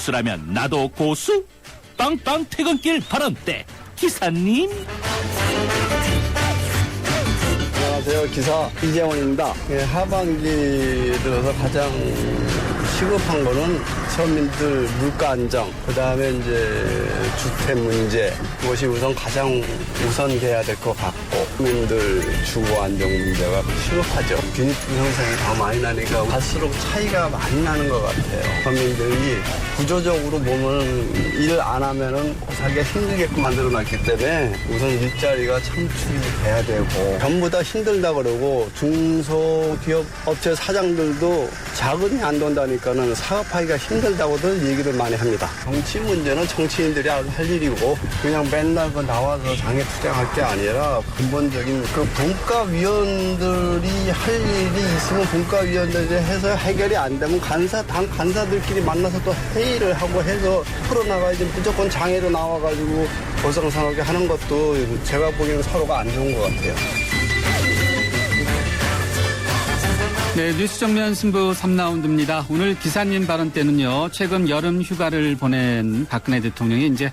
고수라면 나도 고수? 빵빵 퇴근길 발언때 기사님. 안녕하세요. 기사 이재원입니다. 하반기 들어서 가장 시급한 거는 서민들 물가 안정, 그 다음에 이제 주택 문제, 그것이 가장 우선돼야 될 것 같고, 국민들 주거 안정 문제가 시급하죠. 빈집투 형성이 더 많이 나니까 갈수록 차이가 많이 나는 것 같아요. 서민들이 구조적으로 보면 일 안 하면은 살기가 힘들게끔 만들어 놨기 때문에 우선 일자리가 창출이 돼야 되고, 전부 다 힘들다 그러고 중소기업 업체 사장들도 자금이 안 돈다니까는 사업하기가 힘들다고들 얘기를 많이 합니다. 정치 문제는 정치인들이 할 일이고 그냥 맨날 나와서 장애 투쟁할 게 아니라 근본적인 분과위원들이 할 일이 있으면 분과위원들이 해서 해결이 안 되면 당 간사들끼리 만나서 또 회의를 하고 해서 풀어나가야지 무조건 장애로 나와가지고 고성상하게 하는 것도 제가 보기에는 서로가 안 좋은 것 같아요. 네, 뉴스 정면 승부 3라운드입니다. 오늘 기사님 발언 때는요, 최근 여름 휴가를 보낸 박근혜 대통령이 이제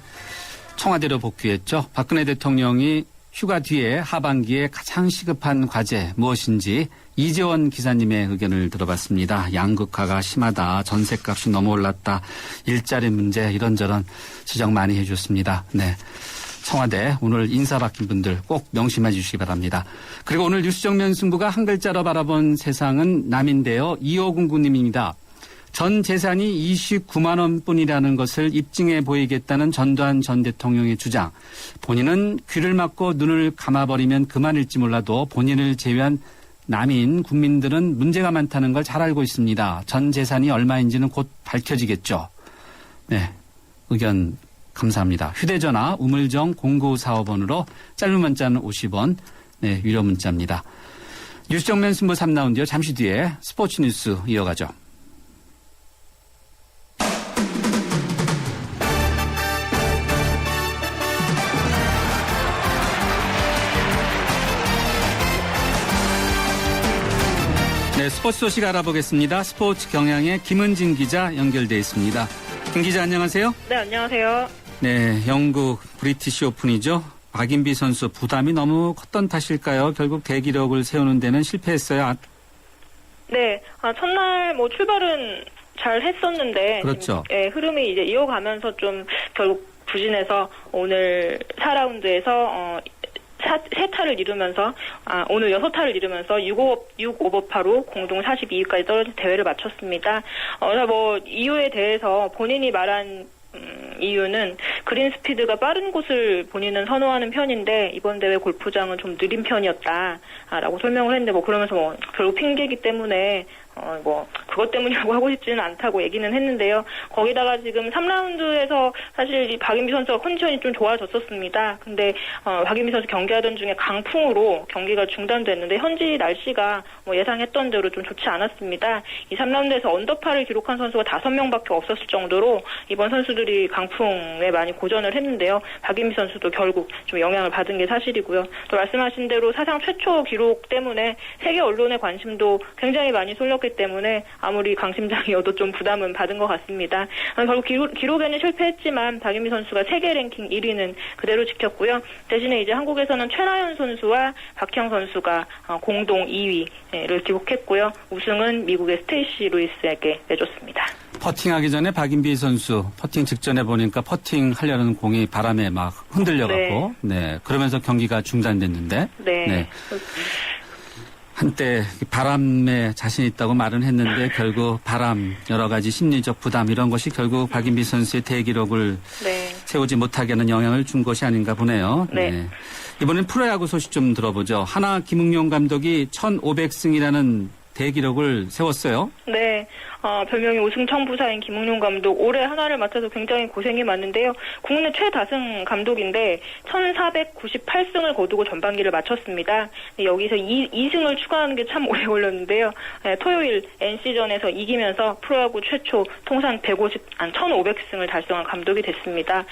청와대로 복귀했죠. 박근혜 대통령이 휴가 뒤에 하반기에 가장 시급한 과제 무엇인지 이재원 기사님의 의견을 들어봤습니다. 양극화가 심하다, 전셋값이 너무 올랐다, 일자리 문제 이런저런 지적 많이 해주셨습니다. 네. 청와대 오늘 인사 바뀐 분들 꼭 명심해 주시기 바랍니다. 그리고 오늘 뉴스 정면 승부가 한 글자로 바라본 세상은 남인데요. 2509님입니다. 전 재산이 29만 원뿐이라는 것을 입증해 보이겠다는 전두환 전 대통령의 주장. 본인은 귀를 막고 눈을 감아버리면 그만일지 몰라도 본인을 제외한 남인 국민들은 문제가 많다는 걸 잘 알고 있습니다. 전 재산이 얼마인지는 곧 밝혀지겠죠. 네, 의견 감사합니다. 휴대전화 우물정 0945번으로 짧은 문자는 50원, 네, 유료 문자입니다. 뉴스 정면 승부 3라운드요. 잠시 뒤에 스포츠 뉴스 이어가죠. 네, 스포츠 소식 알아보겠습니다. 스포츠 경향의 김은진 기자 연결돼 있습니다. 김 기자 안녕하세요. 네, 안녕하세요. 네, 영국 브리티시 오픈이죠. 박인비 선수 부담이 너무 컸던 탓일까요? 결국 대기록을 세우는 데는 실패했어요. 네, 첫날 출발은 잘 했었는데, 그렇죠. 예, 흐름이 이제 이어가면서 좀 결국 부진해서 오늘 4라운드에서 세 타를 이루면서 오늘 6타를 이루면서 6오버파로 공동 42위까지 떨어진 대회를 마쳤습니다. 이유에 대해서 본인이 말한 이유는 그린 스피드가 빠른 곳을 본인은 선호하는 편인데 이번 대회 골프장은 좀 느린 편이었다라고 설명을 했는데 그러면서 결국 핑계이기 때문에 그것 때문이라고 하고 싶지는 않다고 얘기는 했는데요. 거기다가 지금 3라운드에서 사실 이 박인비 선수가 컨디션이 좀 좋아졌었습니다. 근데 박인비 선수 경기하던 중에 강풍으로 경기가 중단됐는데 현지 날씨가 예상했던 대로 좀 좋지 않았습니다. 이 3라운드에서 언더파를 기록한 선수가 5명밖에 없었을 정도로 이번 선수들이 강풍에 많이 고전을 했는데요. 박인비 선수도 결국 좀 영향을 받은 게 사실이고요. 또 말씀하신 대로 사상 최초 기록 때문에 세계 언론의 관심도 굉장히 많이 쏠렸기 때문에 아무리 강심장이어도 좀 부담은 받은 것 같습니다. 결국 기록에는 실패했지만 박인비 선수가 세계 랭킹 1위는 그대로 지켰고요. 대신에 이제 한국에서는 최나연 선수와 박형 선수가 공동 2위를 기록했고요. 우승은 미국의 스테이시 루이스에게 내줬습니다. 퍼팅하기 전에 박인비 선수 퍼팅 직전에 보니까 퍼팅하려는 공이 바람에 막 흔들려갖고 네, 그러면서 경기가 중단됐는데 네. 한때 바람에 자신 있다고 말은 했는데 결국 바람, 여러 가지 심리적 부담 이런 것이 결국 박인비 선수의 대기록을 세우지 못하게 하는 영향을 준 것이 아닌가 보네요. 네. 이번엔 프로야구 소식 좀 들어보죠. 하나 김웅용 감독이 1500승이라는 대기록을 세웠어요. 네. 별명이 우승 청부사인 김웅용 감독 올해 하나를 맡아서 굉장히 고생이 많은데요. 국내 최다승 감독인데 1498승을 거두고 전반기를 마쳤습니다. 여기서 2승을 추가하는 게 참 오래 걸렸는데요. 토요일 NC전에서 이기면서 프로야구 최초 통산 1500승을 달성한 감독이 됐습니다.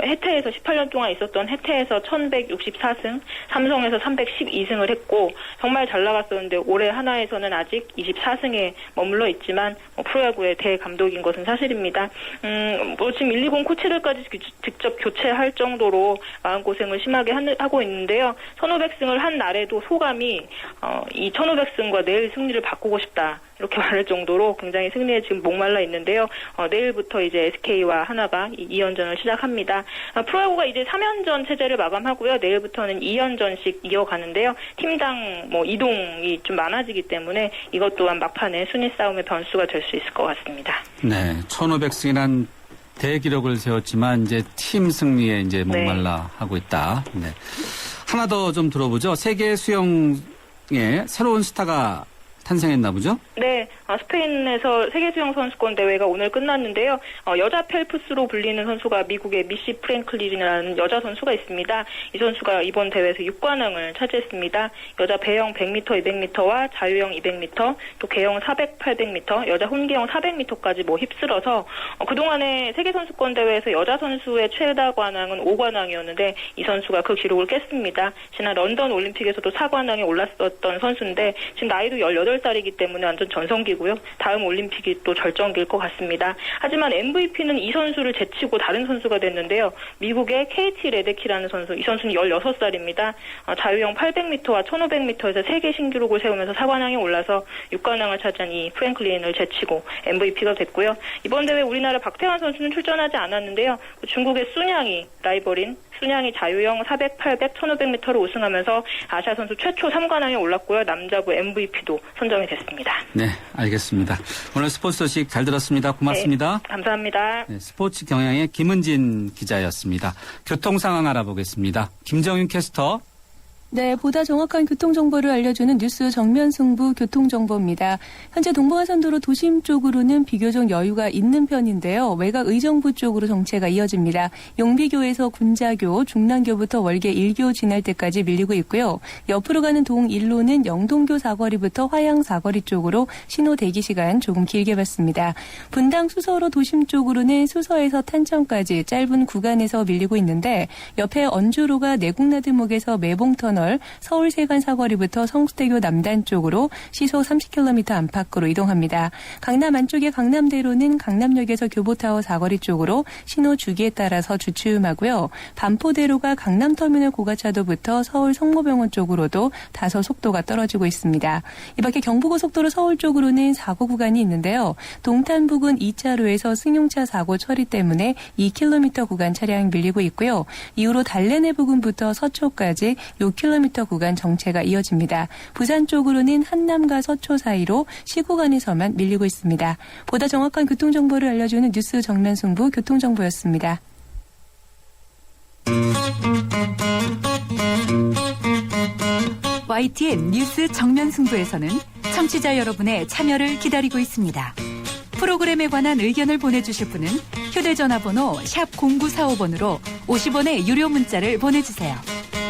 해태에서 18년 동안 있었던 해태에서 1164승, 삼성에서 312승을 했고 정말 잘 나갔었는데 올해 하나에서는 아직 24승에 머물러 있지만 프로야구의 대감독인 것은 사실입니다. 지금 120 코치들까지 직접 교체할 정도로 마음고생을 심하게 하고 있는데요. 1500승을 한 날에도 소감이 이 1500승과 내일 승리를 바꾸고 싶다. 이렇게 말할 정도로 굉장히 승리에 지금 목말라 있는데요. 내일부터 이제 SK와 하나가 2연전을 시작합니다. 프로야구가 이제 3연전 체제를 마감하고요. 내일부터는 2연전씩 이어가는데요. 팀당 이동이 좀 많아지기 때문에 이것 또한 막판에 순위 싸움의 변수가 될 수 있을 것 같습니다. 네, 1500승이란 대기록을 세웠지만 이제 팀 승리에 이제 목말라 하고 있다. 네. 하나 더 좀 들어보죠. 세계 수영에 새로운 스타가 탄생했나 보죠? 네, 스페인에서 세계수영선수권 대회가 오늘 끝났는데요. 여자 펠프스로 불리는 선수가 미국의 미시 프랭클린이라는 여자 선수가 있습니다. 이 선수가 이번 대회에서 6관왕을 차지했습니다. 여자 배영 100m, 200m와 자유형 200m, 또 개영 400, 800m, 여자 혼계영 400m까지 휩쓸어서 그동안의 세계선수권 대회에서 여자 선수의 최다 관왕은 5관왕이었는데 이 선수가 그 기록을 깼습니다. 지난 런던 올림픽에서도 4관왕에 올랐었던 선수인데 지금 나이도 18살이기 때문에 완전 전성기고요. 다음 올림픽이 또 절정기일 것 같습니다. 하지만 MVP는 이 선수를 제치고 다른 선수가 됐는데요. 미국의 KT 레데키라는 선수, 이 선수는 16살입니다. 자유형 800m와 1500m에서 세계 신기록을 세우면서 4관왕에 올라서 6관왕을 차지한 이 프랭클린을 제치고 MVP가 됐고요. 이번 대회 우리나라 박태환 선수는 출전하지 않았는데요. 중국의 순양이 라이벌인 순양이 자유형 400, 800, 1500m로 우승하면서 아시아 선수 최초 3관왕에 올랐고요. 남자부 MVP도 선정이 됐습니다. 네, 알겠습니다. 오늘 스포츠 소식 잘 들었습니다. 고맙습니다. 네, 감사합니다. 네, 스포츠 경향의 김은진 기자였습니다. 교통 상황 알아보겠습니다. 김정윤 캐스터. 네, 보다 정확한 교통정보를 알려주는 뉴스 정면 승부 교통정보입니다. 현재 동부간선도로 도심 쪽으로는 비교적 여유가 있는 편인데요. 외곽 의정부 쪽으로 정체가 이어집니다. 용비교에서 군자교, 중랑교부터 월계 1교 지날 때까지 밀리고 있고요. 옆으로 가는 동1로는 영동교 사거리부터 화양 사거리 쪽으로 신호 대기 시간 조금 길게 받습니다. 분당 수서로 도심 쪽으로는 수서에서 탄천까지 짧은 구간에서 밀리고 있는데 옆에 언주로가 내곡나들목에서 매봉터널 서울 세관 사거리부터 성수대교 남단 쪽으로 시속 30km 안팎으로 이동합니다. 강남 안쪽의 강남대로는 강남역에서 교보타워 사거리 쪽으로 신호 주기에 따라서 주춤하고요. 반포대로가 강남터미널 고가차도부터 서울 성모병원 쪽으로도 다소 속도가 떨어지고 있습니다. 이 밖에 경부고속도로 서울 쪽으로는 사고 구간이 있는데요. 동탄 부근 2차로에서 승용차 사고 처리 때문에 2km 구간 차량 밀리고 있고요. 이후로 달래내 부근부터 서초까지 6km 구간 정체가 이어집니다. 부산 쪽으로는 한남과 서초 사이로 시구간에서만 밀리고 있습니다. 보다 정확한 교통정보를 알려주는 뉴스 정면 승부 교통정보였습니다. YTN 뉴스 정면 승부에서는 청취자 여러분의 참여를 기다리고 있습니다. 프로그램에 관한 의견을 보내주실 분은 휴대전화번호 샵 0945번으로 50원의 유료 문자를 보내주세요.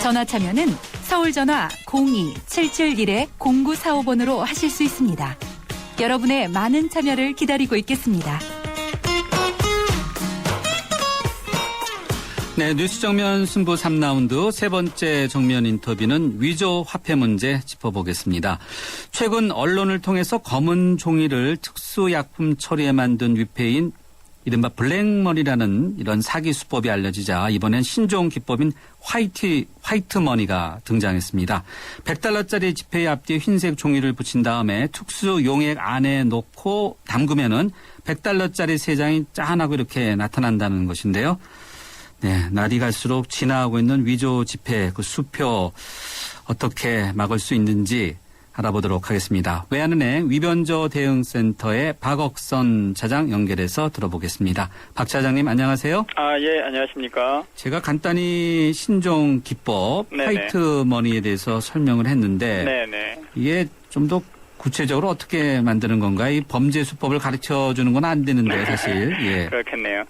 전화 참여는 서울전화 02-771-0945번으로 하실 수 있습니다. 여러분의 많은 참여를 기다리고 있겠습니다. 네, 뉴스 정면 승부 3라운드 세 번째 정면 인터뷰는 위조 화폐 문제 짚어보겠습니다. 최근 언론을 통해서 검은 종이를 특수약품 처리에 만든 위패인 이른바 블랙머니라는 이런 사기 수법이 알려지자 이번엔 신종 기법인 화이트머니가 등장했습니다. 100달러짜리 지폐의 앞뒤에 흰색 종이를 붙인 다음에 특수 용액 안에 넣고 담그면은 100달러짜리 세 장이 짠하고 이렇게 나타난다는 것인데요. 네, 날이 갈수록 진화하고 있는 위조 지폐 그 수표 어떻게 막을 수 있는지 알아보도록 하겠습니다. 외환은행 위변조 대응센터의 박억선 차장 연결해서 들어보겠습니다. 박 차장님 안녕하세요. 예, 안녕하십니까. 제가 간단히 신종 기법 네네. 화이트머니에 대해서 설명을 했는데 네네. 이게 좀 더 구체적으로 어떻게 만드는 건가? 이 범죄 수법을 가르쳐 주는 건 안 되는데 사실. 예. 그렇겠네요.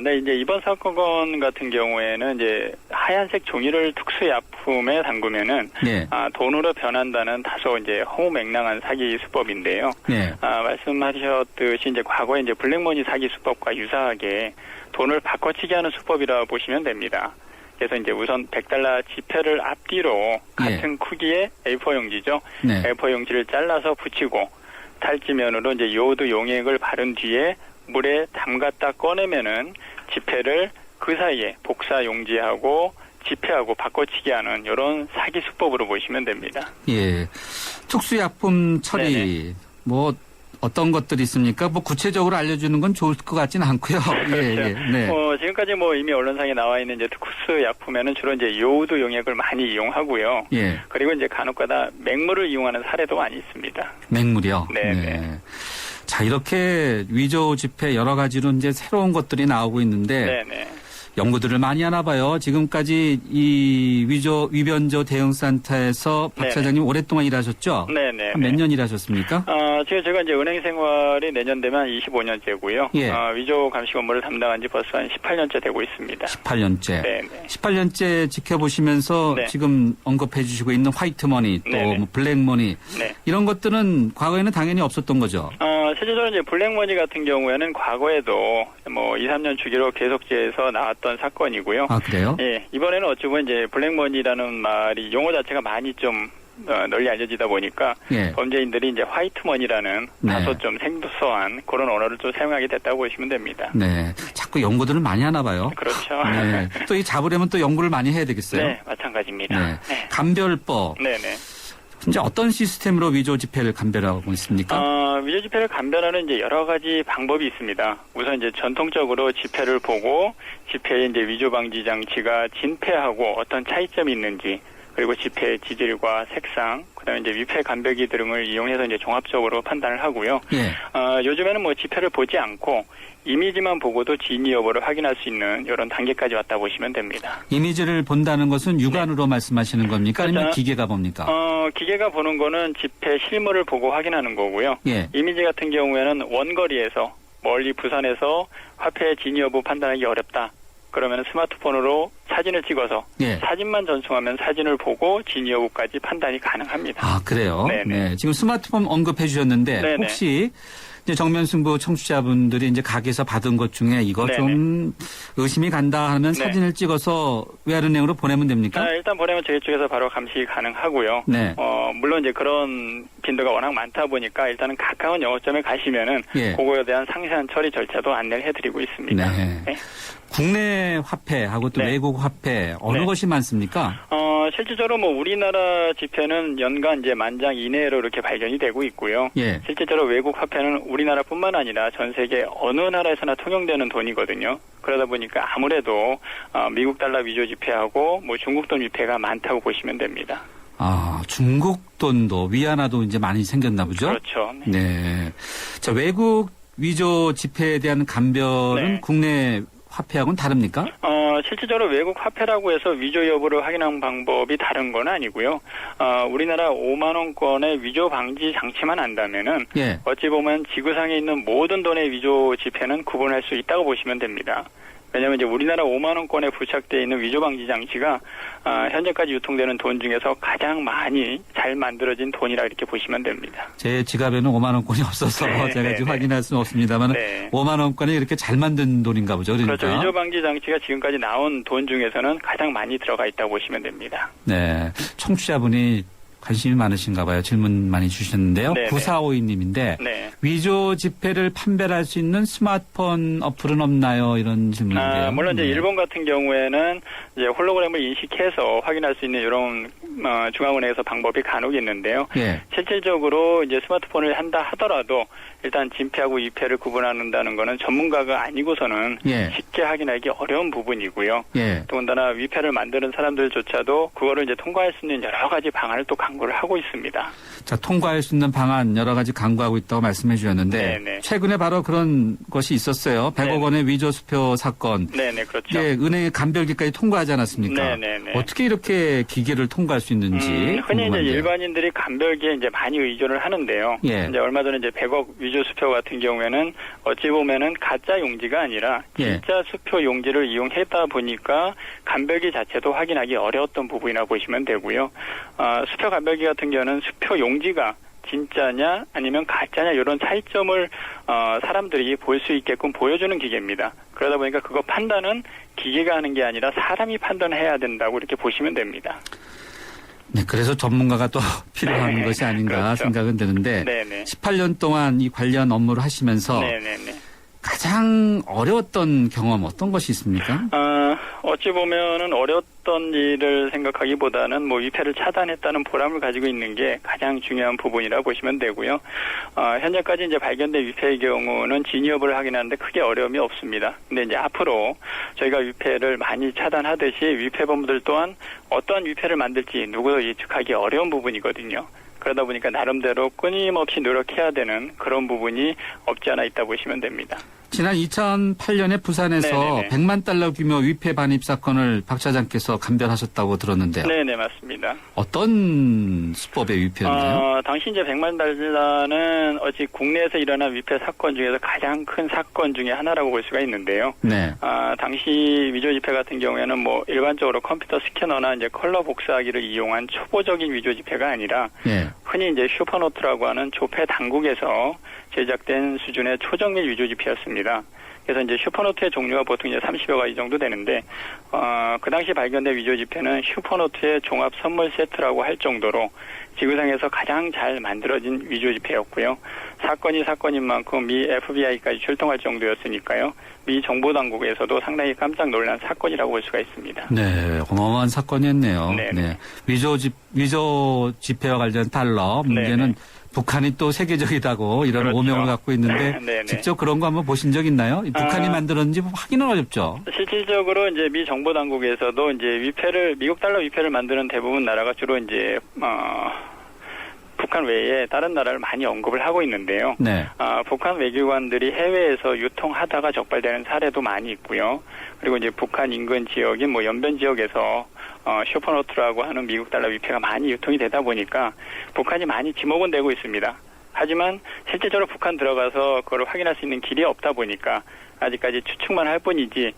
네, 이제 이번 사건 같은 경우에는 이제 하얀색 종이를 특수약품에 담그면은 네. 돈으로 변한다는 다소 이제 허무맹랑한 사기 수법인데요. 네. 말씀하셨듯이 이제 과거에 이제 블랙머니 사기 수법과 유사하게 돈을 바꿔치기 하는 수법이라 보시면 됩니다. 그래서 이제 우선 100달러 지폐를 앞뒤로 같은 크기의 A4 용지죠. 네. A4 용지를 잘라서 붙이고 탈지면으로 이제 요오드 용액을 바른 뒤에 물에 담갔다 꺼내면은 지폐를 그 사이에 복사 용지하고 지폐하고 바꿔치기 하는 이런 사기 수법으로 보시면 됩니다. 예. 특수약품 처리, 네네. 뭐, 어떤 것들이 있습니까? 뭐, 구체적으로 알려주는 건 좋을 것 같지는 않고요. 예, 예. 네. 지금까지 뭐 이미 언론상에 나와 있는 이제 특수약품에는 주로 이제 요오드 용액을 많이 이용하고요. 예. 그리고 이제 간혹가다 맹물을 이용하는 사례도 많이 있습니다. 맹물이요? 네. 자, 이렇게 위조 지폐 여러 가지로 이제 새로운 것들이 나오고 있는데. 네네. 연구들을 많이 하나 봐요. 지금까지 이 위변조 대응센터에서 박 네네. 사장님 오랫동안 일하셨죠? 네네. 몇 년 일하셨습니까? 지금 제가 이제 은행 생활이 내년 되면 25년째고요. 예. 위조 감식 업무를 담당한 지 벌써 한 18년째 되고 있습니다. 18년째. 네네. 18년째 지켜보시면서 네. 지금 언급해 주시고 있는 화이트머니 또 네네. 뭐 블랙머니 네. 이런 것들은 과거에는 당연히 없었던 거죠. 실제적으로 이제 블랙머니 같은 경우에는 과거에도 뭐 2, 3년 주기로 계속해서 나왔던 사건이고요. 아, 그래요? 예, 이번에는 어찌 보면 이제 블랙머니라는 말이 용어 자체가 많이 좀 널리 알려지다 보니까 예. 범죄인들이 이제 화이트머니라는 네. 다소 좀 생소한 그런 언어를 좀 사용하게 됐다고 보시면 됩니다. 네. 자꾸 연구들을 많이 하나 봐요. 그렇죠. 네. 또 이 잡으려면 또 연구를 많이 해야 되겠어요. 네, 마찬가지입니다. 네. 네. 감별법. 네네. 이제 어떤 시스템으로 위조 지폐를 감별하고 있습니까? 위조 지폐를 감별하는 이제 여러 가지 방법이 있습니다. 우선 이제 전통적으로 지폐를 보고 지폐의 이제 위조 방지 장치가 진폐하고 어떤 차이점이 있는지, 그리고 지폐의 지질과 색상, 그다음에 이제 위패 감별기 등을 이용해서 이제 종합적으로 판단을 하고요. 예. 요즘에는 뭐 지폐를 보지 않고 이미지만 보고도 진위 여부를 확인할 수 있는 이런 단계까지 왔다 보시면 됩니다. 이미지를 본다는 것은 육안으로 말씀하시는 겁니까? 아니면 그렇죠. 기계가 봅니까? 기계가 보는 거는 지폐 실물을 보고 확인하는 거고요. 예. 이미지 같은 경우에는 원거리에서 멀리 부산에서 화폐의 진위 여부 판단하기 어렵다. 그러면 스마트폰으로 사진을 찍어서 예. 사진만 전송하면 사진을 보고 진위 여부까지 판단이 가능합니다. 아, 그래요? 네네. 네. 지금 스마트폰 언급해 주셨는데 네네. 혹시 이제 정면승부 청취자분들이 이제 가게에서 받은 것 중에 이거 네네. 좀 의심이 간다 하면 네. 사진을 찍어서 외환은행으로 보내면 됩니까? 일단 보내면 저희 쪽에서 바로 감식이 가능하고요. 네. 물론 이제 그런 빈도가 워낙 많다 보니까 일단은 가까운 영업점에 가시면은 예. 그거에 대한 상세한 처리 절차도 안내를 해드리고 있습니다. 네. 네. 국내 화폐하고 또 네. 외국 화폐 어느 네. 것이 많습니까? 실질적으로 뭐 우리나라 지폐는 연간 이제 10,000장 이내로 이렇게 발견이 되고 있고요. 예. 실제로 외국 화폐는 우리나라뿐만 아니라 전 세계 어느 나라에서나 통용되는 돈이거든요. 그러다 보니까 아무래도 미국 달러 위조 지폐하고 뭐 중국 돈 위폐가 많다고 보시면 됩니다. 아, 중국 돈도 위안화도 이제 많이 생겼나 보죠? 그렇죠. 네. 네. 자, 외국 위조 지폐에 대한 감별은 네. 국내 화폐하고는 다릅니까? 실질적으로 외국 화폐라고 해서 위조 여부를 확인하는 방법이 다른 건 아니고요. 우리나라 5만 원권의 위조 방지 장치만 한다면은 예. 어찌 보면 지구상에 있는 모든 돈의 위조 지폐는 구분할 수 있다고 보시면 됩니다. 왜냐하면 이제 우리나라 5만 원권에 부착되어 있는 위조 방지 장치가 현재까지 유통되는 돈 중에서 가장 많이 잘 만들어진 돈이라 이렇게 보시면 됩니다. 제 지갑에는 5만 원권이 없어서 네, 제가 네, 지금 네. 확인할 수는 없습니다만 네. 5만 원권이 이렇게 잘 만든 돈인가 보죠. 그러니까. 그렇죠. 위조 방지 장치가 지금까지 나온 돈 중에서는 가장 많이 들어가 있다고 보시면 됩니다. 네. 청취자분이 관심이 많으신가 봐요. 질문 많이 주셨는데요. 네네. 9452님인데 네. 위조 지폐를 판별할 수 있는 스마트폰 어플은 없나요? 이런 질문인데요. 물론 이제 네. 일본 같은 경우에는 이제 홀로그램을 인식해서 확인할 수 있는 이런 중앙은행에서 방법이 간혹 있는데요. 예. 실질적으로 이제 스마트폰을 한다 하더라도 일단 진폐하고 위폐를 구분한다는 거는 전문가가 아니고서는 예. 쉽게 확인하기 어려운 부분이고요. 예. 더군다나 위폐를 만드는 사람들조차도 그거를 이제 통과할 수 있는 여러 가지 방안을 또 강구를 하고 있습니다. 자, 통과할 수 있는 방안 여러 가지 강구하고 있다고 말씀해 주셨는데 네네. 최근에 바로 그런 것이 있었어요. 100억 네네. 원의 위조 수표 사건. 네네, 그렇죠. 예, 은행의 감별기까지 통과하지 않았습니까? 네네네. 어떻게 이렇게 기계를 통과할 수 있는지 흔히 이제 궁금한데요. 일반인들이 감별기에 이제 많이 의존을 하는데요. 예. 이제 얼마 전에 이제 100억 위조 수표 같은 경우에는 어찌 보면은 가짜 용지가 아니라 예. 진짜 수표 용지를 이용했다 보니까 감별기 자체도 확인하기 어려웠던 부분이라 보시면 되고요. 수표 감별기 같은 경우는 수표 용지가 진짜냐 아니면 가짜냐 이런 차이점을 사람들이 볼 수 있게끔 보여주는 기계입니다. 그러다 보니까 그거 판단은 기계가 하는 게 아니라 사람이 판단해야 된다고 이렇게 보시면 됩니다. 네, 그래서 전문가가 또 필요한 네, 것이 아닌가 그렇죠. 생각은 드는데 네네. 18년 동안 이 관련 업무를 하시면서 네네네. 가장 어려웠던 경험 어떤 것이 있습니까? 어찌 보면은 어려웠던 일을 생각하기보다는 뭐 위패를 차단했다는 보람을 가지고 있는 게 가장 중요한 부분이라 보시면 되고요. 현재까지 이제 발견된 위패의 경우는 진위업을 하긴 하는데 크게 어려움이 없습니다. 근데 이제 앞으로 저희가 위패를 많이 차단하듯이 위패범들 또한 어떠한 위패를 만들지 누구도 예측하기 어려운 부분이거든요. 그러다 보니까 나름대로 끊임없이 노력해야 되는 그런 부분이 없지 않아 있다 보시면 됩니다. 지난 2008년에 부산에서 네네네. 100만 달러 규모 위패 반입 사건을 박 차장께서 감별하셨다고 들었는데요. 네네, 맞습니다. 어떤 수법의 위패였나요? 당시 이제 100만 달러는 어찌 국내에서 일어난 위패 사건 중에서 가장 큰 사건 중에 하나라고 볼 수가 있는데요. 네. 당시 위조 지폐 같은 경우에는 뭐 일반적으로 컴퓨터 스캐너나 이제 컬러 복사하기를 이용한 초보적인 위조 지폐가 아니라 예. 흔히 이제 슈퍼노트라고 하는 조폐 당국에서 제작된 수준의 초정밀 위조 지폐였습니다. 그래서 이제 슈퍼노트의 종류가 보통 이제 30여 가지 정도 되는데, 그 당시 발견된 위조 지폐는 슈퍼노트의 종합 선물 세트라고 할 정도로 지구상에서 가장 잘 만들어진 위조 지폐였고요. 사건이 사건인 만큼 미 FBI까지 출동할 정도였으니까요. 미 정보당국에서도 상당히 깜짝 놀란 사건이라고 볼 수가 있습니다. 네, 어마어마한 사건이었네요. 네네. 네. 위조 지폐와 관련 달러 문제는 네네. 북한이 또 세계적이다고 이런 그렇죠. 오명을 갖고 있는데 네네. 직접 그런 거 한번 보신 적 있나요? 북한이 만들었는지 확인은 어렵죠. 실질적으로 이제 미 정보 당국에서도 이제 위패를 미국 달러 위패를 만드는 대부분 나라가 주로 이제 북한 외에 다른 나라를 많이 언급을 하고 있는데요. 네. 북한 외교관들이 해외에서 유통하다가 적발되는 사례도 많이 있고요. 그리고 이제 북한 인근 지역인 뭐 연변 지역에서 슈퍼노트라고 하는 미국 달러 위패가 많이 유통이 되다 보니까 북한이 많이 지목은 되고 있습니다. 하지만 실제적으로 북한 들어가서 그걸 확인할 수 있는 길이 없다 보니까 아직까지 추측만 할 뿐이지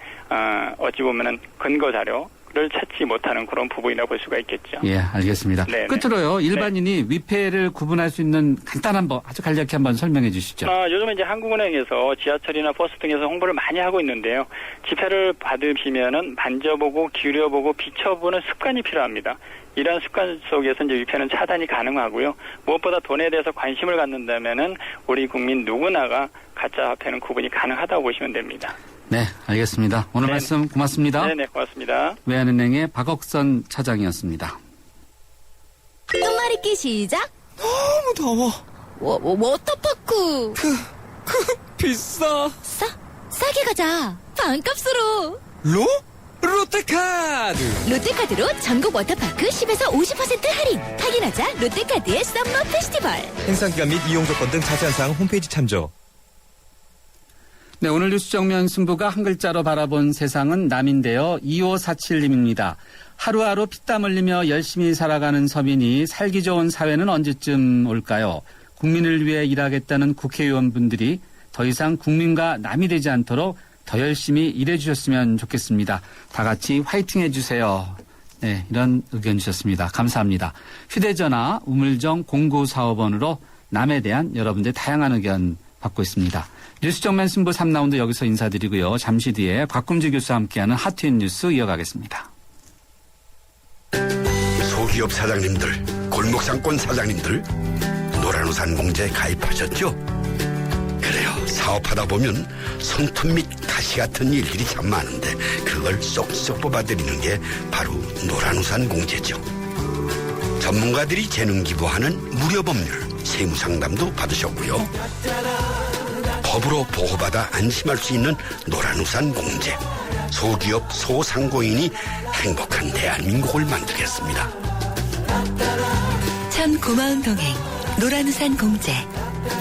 어찌 보면은 근거 자료를 찾지 못하는 그런 부분이라 볼 수가 있겠죠. 예, 알겠습니다. 네네. 끝으로요, 일반인이 위패를 구분할 수 있는 간단한 법, 아주 간략히 한번 설명해 주시죠. 요즘에 이제 한국은행에서 지하철이나 버스 등에서 홍보를 많이 하고 있는데요. 지폐를 받으시면은 만져보고 기울여보고 비춰보는 습관이 필요합니다. 이러한 습관 속에서 이제 위패는 차단이 가능하고요. 무엇보다 돈에 대해서 관심을 갖는다면은 우리 국민 누구나가 가짜 화폐는 구분이 가능하다고 보시면 됩니다. 네, 알겠습니다. 오늘 네. 말씀 고맙습니다. 네네, 고맙습니다. 외환은행의 박억선 차장이었습니다. 끝말잇기 시작. 너무 더워. 워터파크. 비싸. 싸게 가자. 반값으로. 롯데카드. 롯데카드로 전국 워터파크 10에서 50% 할인. 확인하자. 롯데카드의 썸머 페스티벌. 행사 기간 및 이용 조건 등 자세한 사항 홈페이지 참조. 네, 오늘 뉴스 정면 승부가 한 글자로 바라본 세상은 남인데요. 2547님입니다. 하루하루 피땀 흘리며 열심히 살아가는 서민이 살기 좋은 사회는 언제쯤 올까요? 국민을 위해 일하겠다는 국회의원분들이 더 이상 국민과 남이 되지 않도록 더 열심히 일해 주셨으면 좋겠습니다. 다 같이 화이팅 해주세요. 네, 이런 의견 주셨습니다. 감사합니다. 휴대전화 우물정 0945번으로 남에 대한 여러분들의 다양한 의견 받고 있습니다. 뉴스 정면 승부 3라운드 여기서 인사드리고요. 잠시 뒤에 곽금주 교수와 함께하는 핫트인 뉴스 이어가겠습니다. 소기업 사장님들, 골목상권 사장님들, 노란우산 공제에 가입하셨죠? 그래요. 사업하다 보면 손톱 및 가시 같은 일들이 참 많은데 그걸 쏙쏙 뽑아드리는 게 바로 노란우산 공제죠. 전문가들이 재능 기부하는 무료 법률, 세무상담도 받으셨고요. 법으로 보호받아 안심할 수 있는 노란우산 공제. 소기업 소상공인이 행복한 대한민국을 만들겠습니다. 참 고마운 동행 노란우산 공제.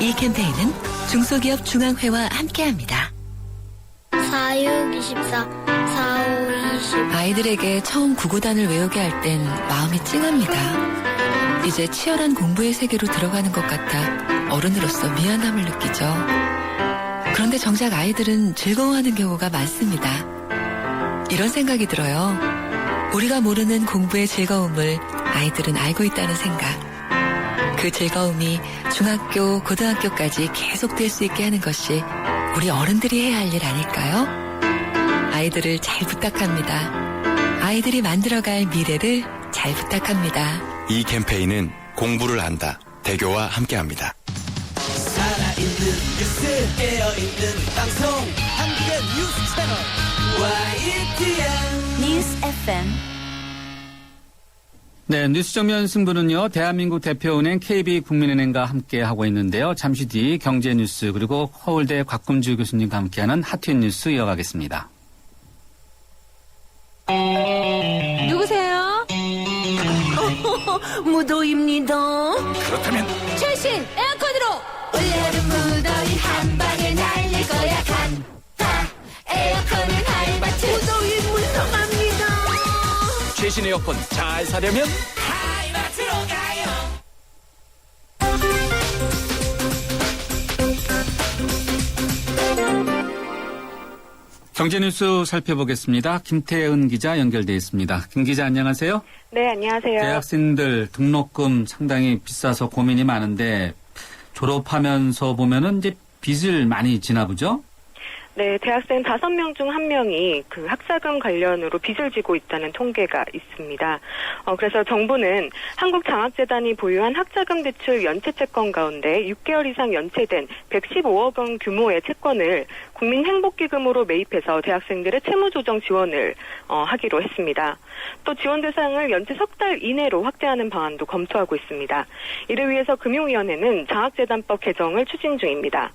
이 캠페인은 중소기업 중앙회와 함께합니다. 4624 4520 아이들에게 처음 구구단을 외우게 할 땐 마음이 찡합니다. 이제 치열한 공부의 세계로 들어가는 것 같아 어른으로서 미안함을 느끼죠. 그런데 정작 아이들은 즐거워하는 경우가 많습니다. 이런 생각이 들어요. 우리가 모르는 공부의 즐거움을 아이들은 알고 있다는 생각. 그 즐거움이 중학교, 고등학교까지 계속될 수 있게 하는 것이 우리 어른들이 해야 할 일 아닐까요? 아이들을 잘 부탁합니다. 아이들이 만들어갈 미래를 잘 부탁합니다. 이 캠페인은 공부를 한다. 대교와 함께합니다. 살아있는 뉴스 깨어있는 방송 한국의 뉴스 채널 YTN 뉴스 FM. 네, 뉴스 정면 승부는요, 대한민국 대표은행 KB국민은행과 함께하고 있는데요. 잠시 뒤 경제뉴스 그리고 서울대 곽금주 교수님과 함께하는 핫트윈 뉴스 이어가겠습니다. 누구세요? 무도입니다. 그렇다면 최신 에어컨으로 올여름 무더위 한 방에 날릴 거야. 간다. 에어컨은 하이마트. 무더위 물러갑니다. 최신 에어컨 잘 사려면 하이마트로 가요. 경제뉴스 살펴보겠습니다. 김태은 기자 연결돼 있습니다. 김 기자 안녕하세요. 네, 안녕하세요. 대학생들 등록금 상당히 비싸서 고민이 많은데 졸업하면서 보면은 이제 빚을 많이 지나 보죠? 네, 대학생 5명 중 1명이 그 학자금 관련으로 빚을 지고 있다는 통계가 있습니다. 그래서 정부는 한국장학재단이 보유한 학자금 대출 연체 채권 가운데 6개월 이상 연체된 115억 원 규모의 채권을 국민행복기금으로 매입해서 대학생들의 채무조정 지원을 하기로 했습니다. 또 지원 대상을 연체 석 달 이내로 확대하는 방안도 검토하고 있습니다. 이를 위해서 금융위원회는 장학재단법 개정을 추진 중입니다.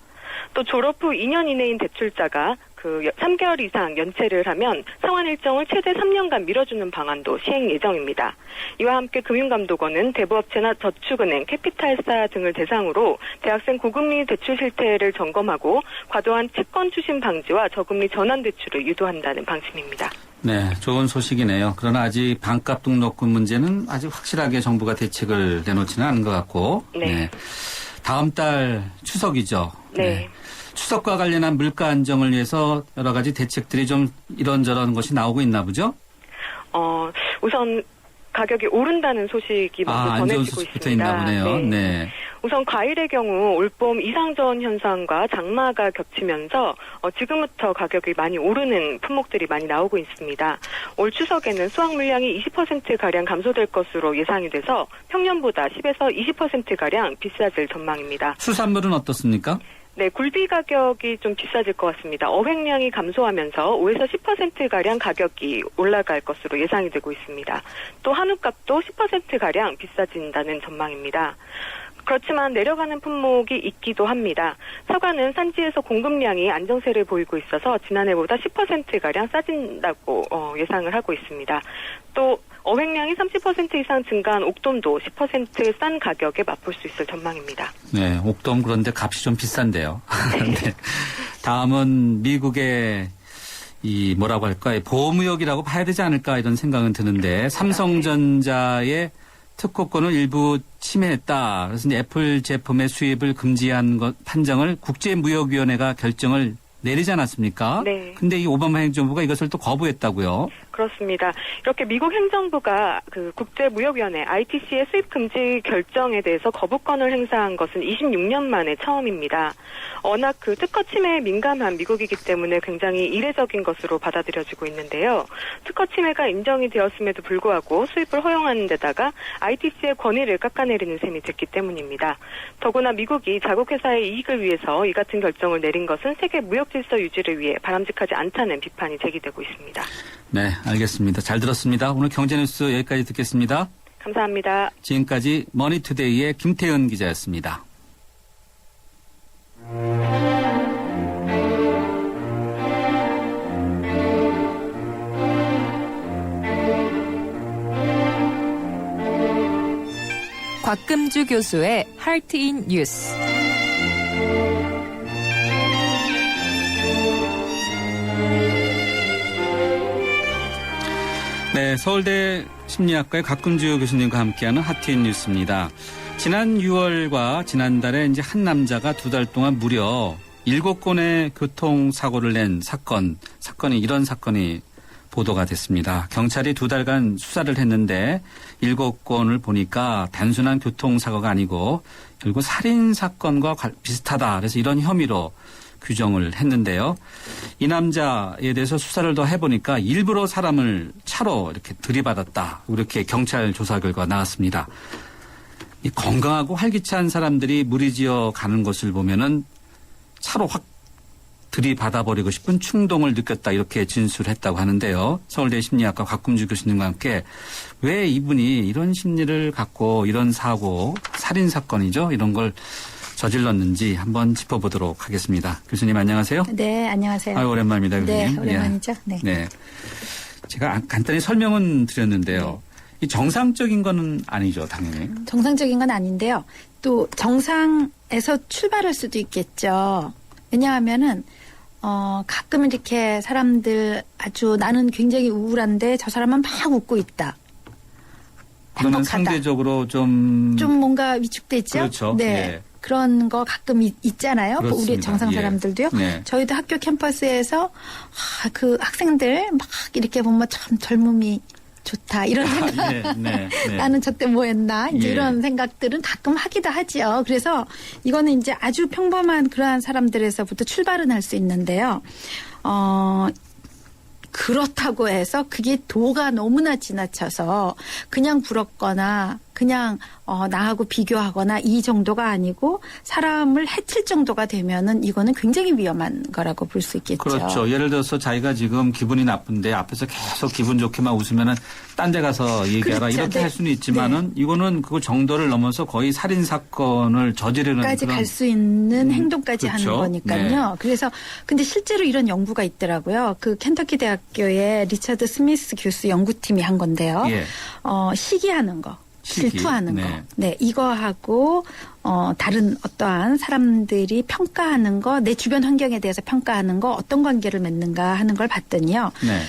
또 졸업 후 2년 이내인 대출자가 그 3개월 이상 연체를 하면 상환 일정을 최대 3년간 미뤄주는 방안도 시행 예정입니다. 이와 함께 금융감독원은 대부업체나 저축은행, 캐피탈사 등을 대상으로 대학생 고금리 대출 실태를 점검하고 과도한 채권 추심 방지와 저금리 전환 대출을 유도한다는 방침입니다. 네, 좋은 소식이네요. 그러나 아직 반값 등록금 문제는 아직 확실하게 정부가 대책을 내놓지는 않은 것 같고. 네. 다음 달 추석이죠. 네. 추석과 관련한 물가 안정을 위해서 여러 가지 대책들이 좀 이런저런 것이 나오고 있나 보죠? 우선 가격이 오른다는 소식이 먼저 안 좋은 전해지고 소식부터 있습니다. 있나 보네요. 네. 우선 과일의 경우 올봄 이상저온 현상과 장마가 겹치면서 지금부터 가격이 많이 오르는 품목들이 많이 나오고 있습니다. 올 추석에는 수확 물량이 20%가량 감소될 것으로 예상이 돼서 평년보다 10에서 20%가량 비싸질 전망입니다. 수산물은 어떻습니까? 네, 굴비 가격이 좀 비싸질 것 같습니다. 어획량이 감소하면서 5에서 10%가량 가격이 올라갈 것으로 예상이 되고 있습니다. 또 한우값도 10%가량 비싸진다는 전망입니다. 그렇지만 내려가는 품목이 있기도 합니다. 사과는 산지에서 공급량이 안정세를 보이고 있어서 지난해보다 10%가량 싸진다고 예상을 하고 있습니다. 또 어획량이 30% 이상 증가한 옥돔도 10% 싼 가격에 맛볼 수 있을 전망입니다. 네, 옥돔 그런데 값이 좀 비싼데요. 네. 다음은 미국의 이 뭐라고 할까요? 보호무역이라고 봐야 되지 않을까 이런 생각은 드는데 삼성전자의 특허권을 일부 침해했다. 그래서 이제 애플 제품의 수입을 금지한 것 판정을 국제무역위원회가 결정을 내리지 않았습니까? 네. 근데 이 오바마 행정부가 이것을 또 거부했다고요? 그렇습니다. 이렇게 미국 행정부가 그 국제무역위원회 ITC의 수입 금지 결정에 대해서 거부권을 행사한 것은 26년 만에 처음입니다. 워낙 그 특허 침해에 민감한 미국이기 때문에 굉장히 이례적인 것으로 받아들여지고 있는데요. 특허 침해가 인정이 되었음에도 불구하고 수입을 허용하는 데다가 ITC의 권위를 깎아내리는 셈이 됐기 때문입니다. 더구나 미국이 자국 회사의 이익을 위해서 이 같은 결정을 내린 것은 세계 무역 질서 유지를 위해 바람직하지 않다는 비판이 제기되고 있습니다. 네, 알겠습니다. 잘 들었습니다. 오늘 경제뉴스 여기까지 듣겠습니다. 감사합니다. 지금까지 머니투데이의 김태은 기자였습니다. 곽금주 교수의 하트인 뉴스. 네, 서울대 심리학과의 곽금주 교수님과 함께하는 핫트인 뉴스입니다. 지난 6월과 지난달에 이제 한 남자가 2달 동안 무려 7건의 교통사고를 낸 사건이 이런 사건이 보도가 됐습니다. 경찰이 2달간 수사를 했는데 7건을 보니까 단순한 교통사고가 아니고 결국 살인사건과 비슷하다. 그래서 이런 혐의로 규정을 했는데요. 이 남자에 대해서 수사를 더 해보니까 일부러 사람을 차로 이렇게 들이받았다. 이렇게 경찰 조사 결과 나왔습니다. 이 건강하고 활기찬 사람들이 무리지어 가는 것을 보면은 차로 확 들이받아버리고 싶은 충동을 느꼈다. 이렇게 진술했다고 하는데요. 서울대 심리학과 곽금주 교수님과 함께 왜 이분이 이런 심리를 갖고 이런 사고, 살인사건이죠. 이런 걸 저질렀는지 한번 짚어보도록 하겠습니다. 교수님 안녕하세요. 네, 안녕하세요. 아유, 오랜만입니다. 교수님. 네, 오랜만이죠. 네. 네. 제가 간단히 설명은 드렸는데요. 네. 이 정상적인 건 아니죠, 당연히. 정상적인 건 아닌데요. 또 정상에서 출발할 수도 있겠죠. 왜냐하면은 가끔 이렇게 사람들 아주 나는 굉장히 우울한데 저 사람은 막 웃고 있다. 그거는 상대적으로 좀 뭔가 위축돼 있죠. 그렇죠. 네. 예. 그런 거 가끔 있잖아요. 그렇습니다. 우리 정상 사람들도요. 예. 네. 저희도 학교 캠퍼스에서 그 학생들 막 이렇게 보면 참 젊음이 좋다 이런 생각. 네. 나는 저때 뭐 했나 이제 예. 이런 생각들은 가끔 하기도 하지요. 그래서 이거는 이제 아주 평범한 그러한 사람들에서부터 출발은 할 수 있는데요. 그렇다고 해서 그게 도가 너무나 지나쳐서 그냥 부럽거나 그냥 나하고 비교하거나 이 정도가 아니고 사람을 해칠 정도가 되면은 이거는 굉장히 위험한 거라고 볼 수 있겠죠. 그렇죠. 예를 들어서 자기가 지금 기분이 나쁜데 앞에서 계속 기분 좋게만 웃으면은 딴 데 가서 얘기하라 그렇죠. 이렇게 네. 할 수는 있지만은 이거는 그 정도를 넘어서 거의 살인 사건을 저지르는 까지 그런 갈 수 있는 행동까지 그렇죠. 하는 거니까요. 네. 그래서 근데 실제로 이런 연구가 있더라고요. 그 켄터키 대학교의 리처드 스미스 교수 연구팀이 한 건데요. 예. 시기하는 거. 질투하는 네. 거. 네, 이거하고 다른 어떠한 사람들이 평가하는 거, 내 주변 환경에 대해서 평가하는 거 어떤 관계를 맺는가 하는 걸 봤더니요. 네.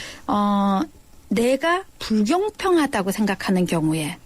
내가 불공평하다고 생각하는 경우에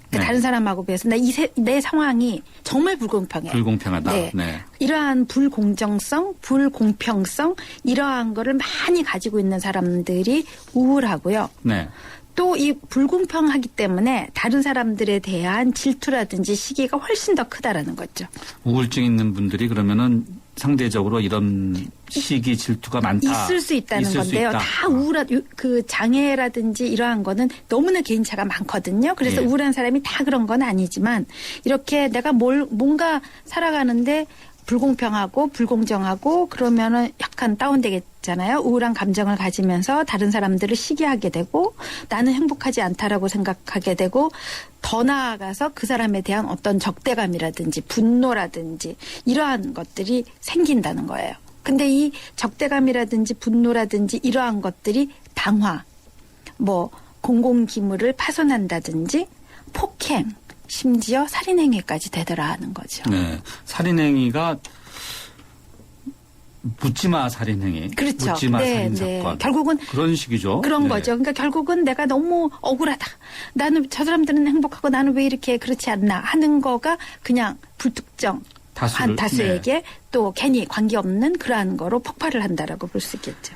그러니까 네. 다른 사람하고 비해서 내 상황이 정말 불공평해요. 불공평하다. 네. 네. 이러한 불공정성, 불공평성 이러한 거를 많이 가지고 있는 사람들이 우울하고요. 네. 또 이 불공평하기 때문에 다른 사람들에 대한 질투라든지 시기가 훨씬 더 크다라는 거죠. 우울증 있는 분들이 그러면은 상대적으로 이런 시기 질투가 많다. 있을 수 있다는 있을 수 건데요. 있다. 다 우울한 그 장애라든지 이러한 거는 너무나 개인차가 많거든요. 그래서 예. 우울한 사람이 다 그런 건 아니지만 이렇게 내가 뭔가 살아가는데 불공평하고 불공정하고 그러면은 약간 다운되겠잖아요. 우울한 감정을 가지면서 다른 사람들을 시기하게 되고 나는 행복하지 않다라고 생각하게 되고 더 나아가서 그 사람에 대한 어떤 적대감이라든지 분노라든지 이러한 것들이 생긴다는 거예요. 근데 이 적대감이라든지 분노라든지 이러한 것들이 방화, 공공기물을 파손한다든지 폭행, 심지어 살인행위까지 되더라 하는 거죠. 네. 살인행위가 묻지마 살인행위. 그렇죠. 묻지마 네, 살인사건. 결국은 그런 식이죠. 그런 네. 거죠. 그러니까 결국은 내가 너무 억울하다. 나는 저 사람들은 행복하고 나는 왜 이렇게 그렇지 않나 하는 거가 그냥 불특정 다수에게 네. 또 괜히 관계없는 그러한 거로 폭발을 한다라고 볼 수 있겠죠.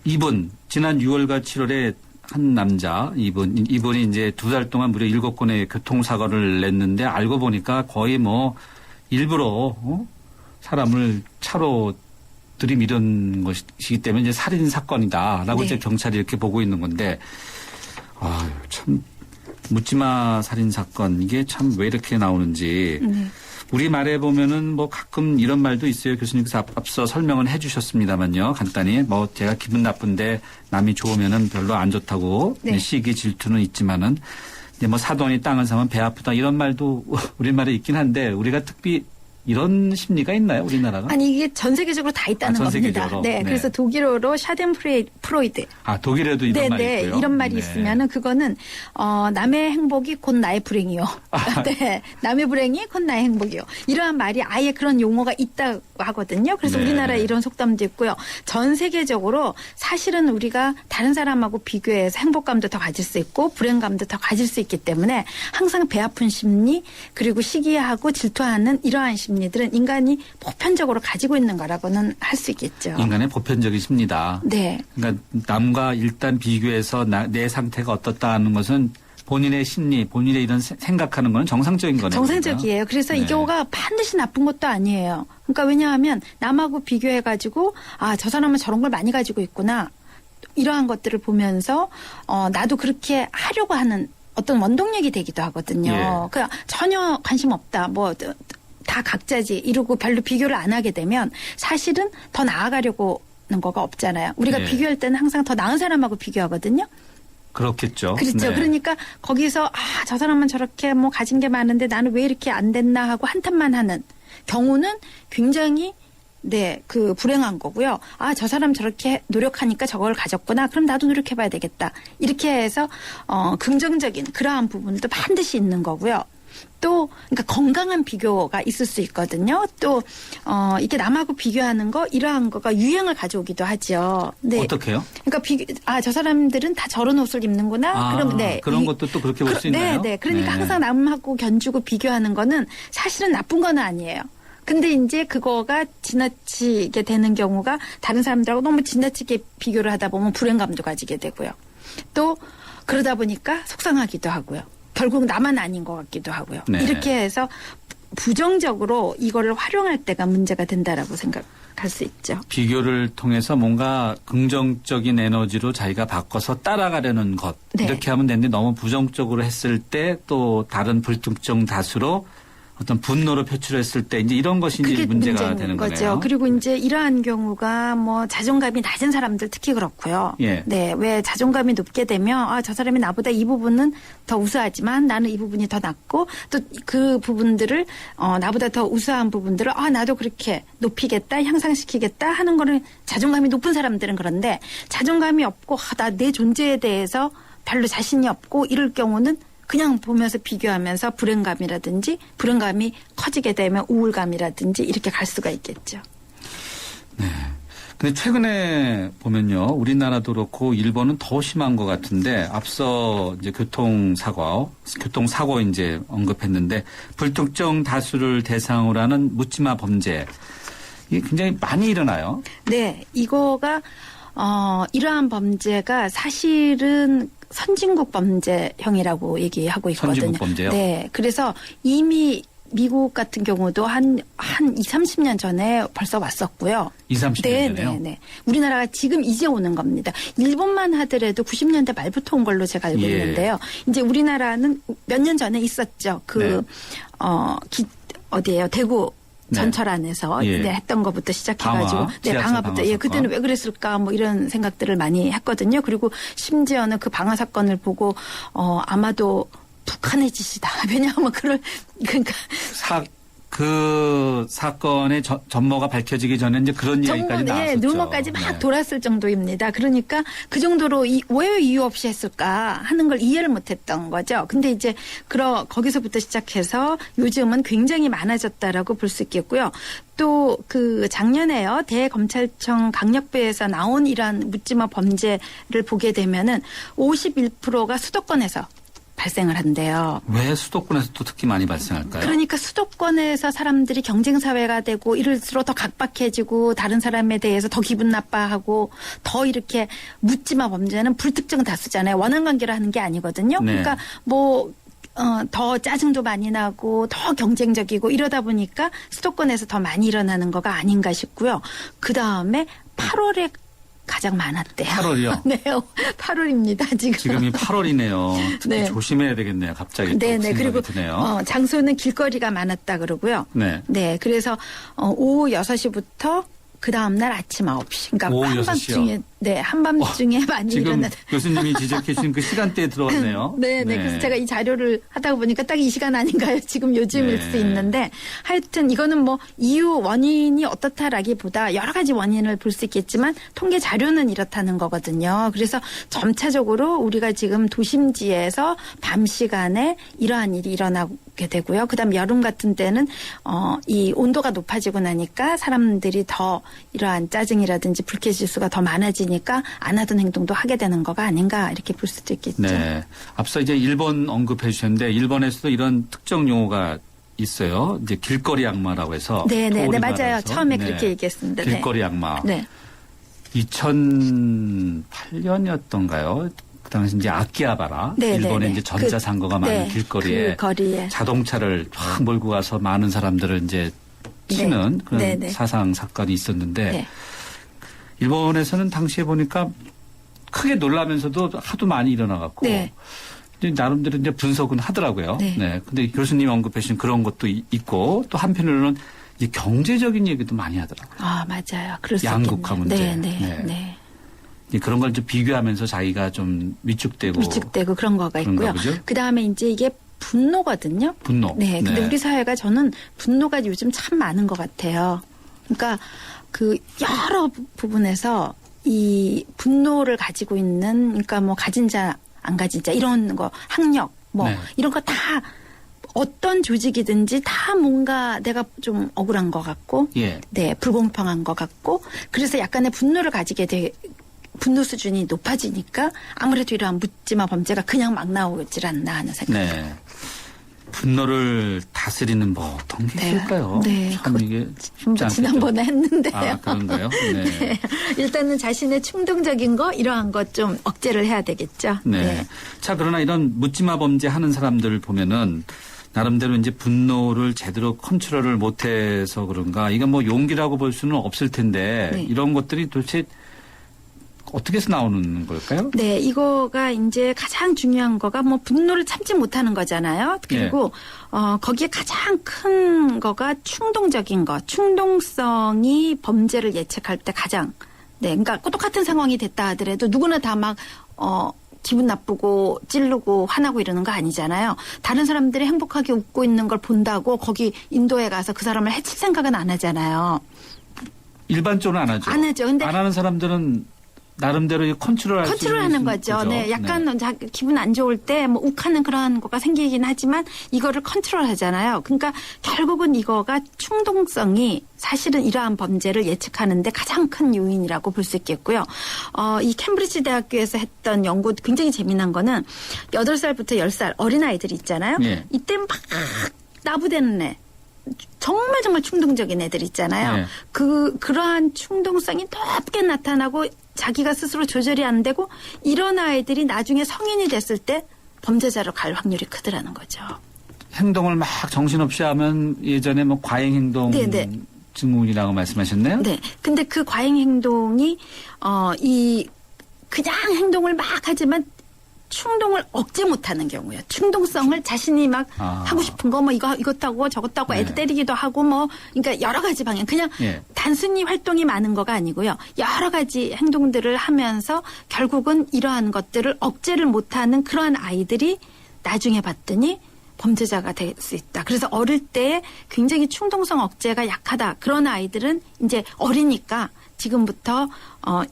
이분 지난 6월과 7월에 한 남자 이분이 이제 2달 동안 무려 7건의 교통사고를 냈는데 알고 보니까 거의 일부러 사람을 차로 들이밀은 것이기 때문에 이제 살인 사건이다라고 네. 이제 경찰이 이렇게 보고 있는 건데 참 묻지마 살인 사건 이게 참 왜 이렇게 나오는지 우리 말에 보면은 가끔 이런 말도 있어요. 교수님께서 앞서 설명을 해 주셨습니다만요. 간단히 제가 기분 나쁜데 남이 좋으면은 별로 안 좋다고 네. 시기 질투는 있지만은 이제 사돈이 땅을 사면 배 아프다 이런 말도 우리말에 있긴 한데 우리가 특히 이런 심리가 있나요, 우리나라가? 아니 이게 전 세계적으로 다 있다는 전 겁니다. 세계적으로? 네, 네. 그래서 독일어로 샤덴프로이드. 독일에도 이런 말이 있고요. 이런 말이 네. 있으면은 그거는 남의 행복이 곧 나의 불행이요. 네, 남의 불행이 곧 나의 행복이요. 이러한 말이 아예 그런 용어가 있다고 하거든요. 그래서 네. 우리나라에 이런 속담도 있고요. 전 세계적으로 사실은 우리가 다른 사람하고 비교해서 행복감도 더 가질 수 있고 불행감도 더 가질 수 있기 때문에 항상 배 아픈 심리 그리고 시기하고 질투하는 이러한 심리들은 인간이 보편적으로 가지고 있는 거라고는 할 수 있겠죠. 인간의 보편적인 심리다. 네. 그러니까 남과 일단 비교해서 내 상태가 어떻다 하는 것은 본인의 심리, 본인의 이런 생각하는 건 정상적인 거네요. 정상적이에요. 그래서 이 경우가 반드시 나쁜 것도 아니에요. 그러니까 왜냐하면 남하고 비교해가지고 저 사람은 저런 걸 많이 가지고 있구나. 이러한 것들을 보면서 나도 그렇게 하려고 하는 어떤 원동력이 되기도 하거든요. 예. 그러니까 전혀 관심 없다. 뭐 다 각자지 이러고 별로 비교를 안 하게 되면 사실은 더 나아가려고 하는 거가 없잖아요. 우리가 예. 비교할 때는 항상 더 나은 사람하고 비교하거든요. 그렇겠죠. 그렇죠. 네. 그러니까 거기서 저 사람은 저렇게 뭐 가진 게 많은데 나는 왜 이렇게 안 됐나 하고 한탄만 하는 경우는 굉장히 그 불행한 거고요. 저 사람 저렇게 노력하니까 저걸 가졌구나. 그럼 나도 노력해봐야 되겠다. 이렇게 해서 긍정적인 그러한 부분도 반드시 있는 거고요. 또 그러니까 건강한 비교가 있을 수 있거든요. 또 이렇게 남하고 비교하는 거 이러한 거가 유행을 가져오기도 하죠. 네. 어떻게요? 그러니까 저 사람들은 다 저런 옷을 입는구나. 그럼 그런 것도 또 그렇게 볼 수 있나요? 네. 그러니까 항상 남하고 견주고 비교하는 거는 사실은 나쁜 건 아니에요. 근데 이제 그거가 지나치게 되는 경우가 다른 사람들하고 너무 지나치게 비교를 하다 보면 불행감도 가지게 되고요. 또 그러다 보니까 속상하기도 하고요. 결국 나만 아닌 것 같기도 하고요. 네. 이렇게 해서 부정적으로 이거를 활용할 때가 문제가 된다라고 생각할 수 있죠. 비교를 통해서 뭔가 긍정적인 에너지로 자기가 바꿔서 따라가려는 것. 네. 이렇게 하면 되는데 너무 부정적으로 했을 때 또 다른 불특정 다수로 어떤 분노로 표출했을 때 이제 이런 것이 이제 문제가 되는 거죠. 거네요. 그리고 이제 이러한 경우가 뭐 자존감이 낮은 사람들 특히 그렇고요. 예. 네, 왜 자존감이 높게 되면 저 사람이 나보다 이 부분은 더 우수하지만 나는 이 부분이 더 낮고 또 그 부분들을 나보다 더 우수한 부분들을 나도 그렇게 높이겠다, 향상시키겠다 하는 거는 자존감이 높은 사람들은 그런데 자존감이 없고 나 내 존재에 대해서 별로 자신이 없고 이럴 경우는 그냥 보면서 비교하면서 불행감이 커지게 되면 우울감이라든지 이렇게 갈 수가 있겠죠. 네. 근데 최근에 보면요. 우리나라도 그렇고 일본은 더 심한 것 같은데 앞서 이제 교통사고 이제 언급했는데 불특정 다수를 대상으로 하는 묻지마 범죄. 이게 굉장히 많이 일어나요. 네. 이거가 이러한 범죄가 사실은 선진국 범죄형이라고 얘기하고 있거든요. 선진국 범죄요? 네. 그래서 이미 미국 같은 경우도 한 20, 30년 전에 벌써 왔었고요. 20, 30년 전에요? 네. 우리나라가 지금 이제 오는 겁니다. 일본만 하더라도 90년대 말부터 온 걸로 제가 알고 있는데요. 이제 우리나라는 몇 년 전에 있었죠. 어디예요? 대구 전철 안에서 했던 것부터 시작해가지고 방화부터 그때는 왜 그랬을까 뭐 이런 생각들을 많이 했거든요. 그리고 심지어는 그 방화 사건을 보고 아마도 북한의 짓이다. 왜냐하면 그러니까 그 사건의 전모가 밝혀지기 전에 이제 그런 이야기까지 나왔었죠. 루머까지 막 돌았을 정도입니다. 그러니까 그 정도로 왜 이유 없이 했을까 하는 걸 이해를 못했던 거죠. 근데 이제 거기서부터 시작해서 요즘은 굉장히 많아졌다라고 볼 수 있겠고요. 또 작년에요. 대검찰청 강력부에서 나온 이러한 묻지마 범죄를 보게 되면은 51%가 수도권에서 발생을 한대요. 왜 수도권에서 또 특히 많이 발생할까요? 그러니까 수도권에서 사람들이 경쟁사회가 되고 이럴수록 더 각박해지고 다른 사람에 대해서 더 기분 나빠하고 더 이렇게 묻지마 범죄는 불특정 다수잖아요. 원한관계로 하는 게 아니거든요. 네. 그러니까 더 짜증도 많이 나고 더 경쟁적이고 이러다 보니까 수도권에서 더 많이 일어나는 거가 아닌가 싶고요. 그다음에 8월에 가장 많았대요. 8월이요? 네, 8월입니다. 지금이 8월이네요. 특히 네. 조심해야 되겠네요. 갑자기 네네. 그리고 드네요. 장소는 길거리가 많았다 그러고요. 네. 네. 그래서 오후 6시부터 그 다음날 아침 9시. 그러니까 오후 한밤중에 6시요? 한밤중에 많이 지금 일어나다. 교수님이 지적해 주신 그 시간대에 들어왔네요. 네. 그래서 제가 이 자료를 하다 보니까 딱 이 시간 아닌가요? 지금 요즘일 수 있는데 하여튼 이거는 뭐 이유 원인이 어떻다라기보다 여러 가지 원인을 볼 수 있겠지만 통계 자료는 이렇다는 거거든요. 그래서 점차적으로 우리가 지금 도심지에서 밤 시간에 이러한 일이 일어나게 되고요. 그다음 여름 같은 때는 이 온도가 높아지고 나니까 사람들이 더 이러한 짜증이라든지 불쾌지수가 더 많아지니까 안 하던 행동도 하게 되는 거가 아닌가 이렇게 볼 수도 있겠죠. 네. 앞서 이제 일본 언급해 주셨는데 일본에서도 이런 특정 용어가 있어요. 이제 길거리 악마라고 해서. 네, 맞아요. 처음에 그렇게 얘기했습니다. 길거리 악마. 네. 2008년이었던가요? 그 당시 이제 아키하바라 네, 일본의 네, 네. 이제 전자상거가 많은 네, 길거리에 그 거리에 자동차를 쫙 몰고 가서 많은 사람들을 이제 치는 네. 그런 네, 네. 사상 사건이 있었는데 네. 일본에서는 당시에 보니까 크게 놀라면서도 하도 많이 일어나갖고 네. 이제 나름대로 이제 분석은 하더라고요. 네. 네. 근데 교수님 언급하신 그런 것도 있고 또 한편으로는 이 경제적인 얘기도 많이 하더라고요. 아, 맞아요. 그럴 수 양극화 있겠네요. 문제. 네, 네, 네. 네. 이제 그런 걸 좀 비교하면서 자기가 좀 위축되고 그런 거가 있고요. 그런가 보죠? 그다음에 이제 이게 분노거든요. 분노. 네. 근데 네. 우리 사회가 저는 분노가 요즘 참 많은 것 같아요. 그러니까 그 여러 부분에서 이 분노를 가지고 있는 그러니까 뭐 가진 자, 안 가진 자 이런 거 학력 뭐 네. 이런 거 다 어떤 조직이든지 다 뭔가 내가 좀 억울한 것 같고 예. 네, 불공평한 것 같고 그래서 약간의 분노를 가지게 돼 분노 수준이 높아지니까 아무래도 이러한 묻지마 범죄가 그냥 막 나오질 않나 하는 생각이 네. 분노를 다스리는 뭐 어떤 게 있을까요? 네. 참 이게 쉽지 않겠죠. 지난번에 했는데요. 아, 그런가요? 네. 네. 일단은 자신의 충동적인 거 이러한 것 좀 억제를 해야 되겠죠. 네. 자, 그러나 이런 묻지마 범죄 하는 사람들 보면은 나름대로 이제 분노를 제대로 컨트롤을 못해서 그런가 이건 뭐 용기라고 볼 수는 없을 텐데 네. 이런 것들이 도대체 어떻게 해서 나오는 걸까요? 네, 이거가 이제 가장 중요한 거가 뭐 분노를 참지 못하는 거잖아요. 그리고 거기에 가장 큰 거가 충동적인 거, 충동성이 범죄를 예측할 때 가장 네, 그러니까 똑같은 상황이 됐다 하더라도 누구나 다 막 기분 나쁘고 찌르고 화나고 이러는 거 아니잖아요. 다른 사람들이 행복하게 웃고 있는 걸 본다고 거기 인도에 가서 그 사람을 해칠 생각은 안 하잖아요. 일반적으로 안 하죠. 안 하죠. 근데 안 하는 사람들은 나름대로 컨트롤할 수 컨트롤하는 거죠. 네, 약간 기분 안 좋을 때 뭐 욱하는 그런 거가 생기긴 하지만 이거를 컨트롤하잖아요. 그러니까 결국은 이거가 충동성이 사실은 이러한 범죄를 예측하는데 가장 큰 요인이라고 볼 수 있겠고요. 이 캠브리지 대학교에서 했던 연구 굉장히 재미난 거는 8살부터 10살 어린아이들이 있잖아요. 네. 이때 막 나부대는 애. 정말 충동적인 애들 있잖아요. 네. 그러한 충동성이 높게 나타나고 자기가 스스로 조절이 안 되고 이런 아이들이 나중에 성인이 됐을 때 범죄자로 갈 확률이 크더라는 거죠. 행동을 막 정신없이 하면 예전에 뭐 과잉행동 네네. 증후군이라고 말씀하셨나요? 네. 근데 그 과잉 행동이 그냥 행동을 막 하지만 충동을 억제 못하는 경우요. 충동성을 자신이 막 하고 싶은 거 뭐 이것 하고 저것 하고 애들 때리기도 하고 뭐 그러니까 여러 가지 방향 그냥 단순히 활동이 많은 거가 아니고요. 여러 가지 행동들을 하면서 결국은 이러한 것들을 억제를 못하는 그러한 아이들이 나중에 봤더니 범죄자가 될 수 있다. 그래서 어릴 때 굉장히 충동성 억제가 약하다. 그런 아이들은 이제 어리니까 지금부터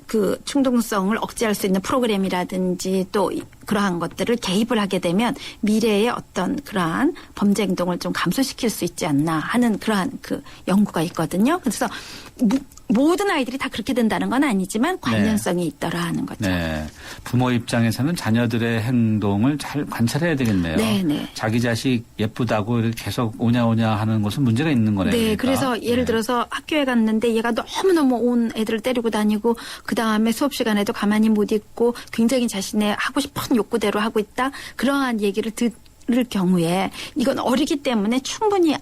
그 충동성을 억제할 수 있는 프로그램이라든지 또 그러한 것들을 개입을 하게 되면 미래의 어떤 그러한 범죄 행동을 좀 감소시킬 수 있지 않나 하는 그러한 그 연구가 있거든요. 그래서 모든 아이들이 다 그렇게 된다는 건 아니지만 관련성이 있더라 하는 거죠. 네. 부모 입장에서는 자녀들의 행동을 잘 관찰해야 되겠네요. 네. 자기 자식 예쁘다고 이렇게 계속 오냐오냐 하는 것은 문제가 있는 거네요. 네. 그러니까. 그래서 예를 들어서 학교에 갔는데 얘가 너무너무 온 애들을 때리고 다니고 그다음에 수업 시간에도 가만히 못 있고 굉장히 자신의 하고 싶은 욕구대로 하고 있다. 그러한 얘기를 들을 경우에 이건 어리기 때문에 충분히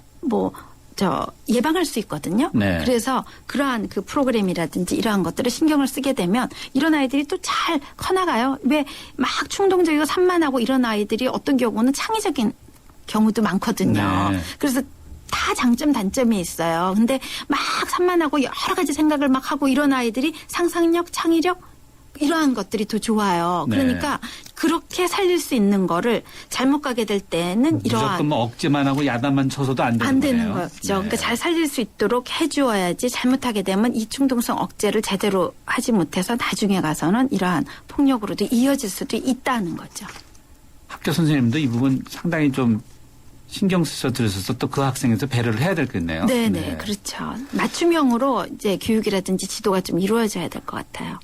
예방할 수 있거든요. 네. 그래서 그러한 그 프로그램이라든지 이러한 것들을 신경을 쓰게 되면 이런 아이들이 또 잘 커나가요. 왜 막 충동적이고 산만하고 이런 아이들이 어떤 경우는 창의적인 경우도 많거든요. 네. 그래서 다 장점 단점이 있어요. 근데 막 산만하고 여러 가지 생각을 막 하고 이런 아이들이 상상력, 창의력 이러한 것들이 더 좋아요. 네. 그러니까 그렇게 살릴 수 있는 거를 잘못 가게 될 때는 이러한 무조건 뭐 억지만 하고 야단만 쳐서도 안 되는 안 되는 거네요. 거죠. 그러니까 잘 살릴 수 있도록 해주어야지 잘못하게 되면 이 충동성 억제를 제대로 하지 못해서 나중에 가서는 이러한 폭력으로도 이어질 수도 있다는 거죠. 학교 선생님도 이 부분 상당히 좀 신경 쓰셔 들으셔서 또 그 학생에서 배려를 해야 되겠네요. 네네, 그렇죠. 맞춤형으로 이제 교육이라든지 지도가 좀 이루어져야 될 것 같아요.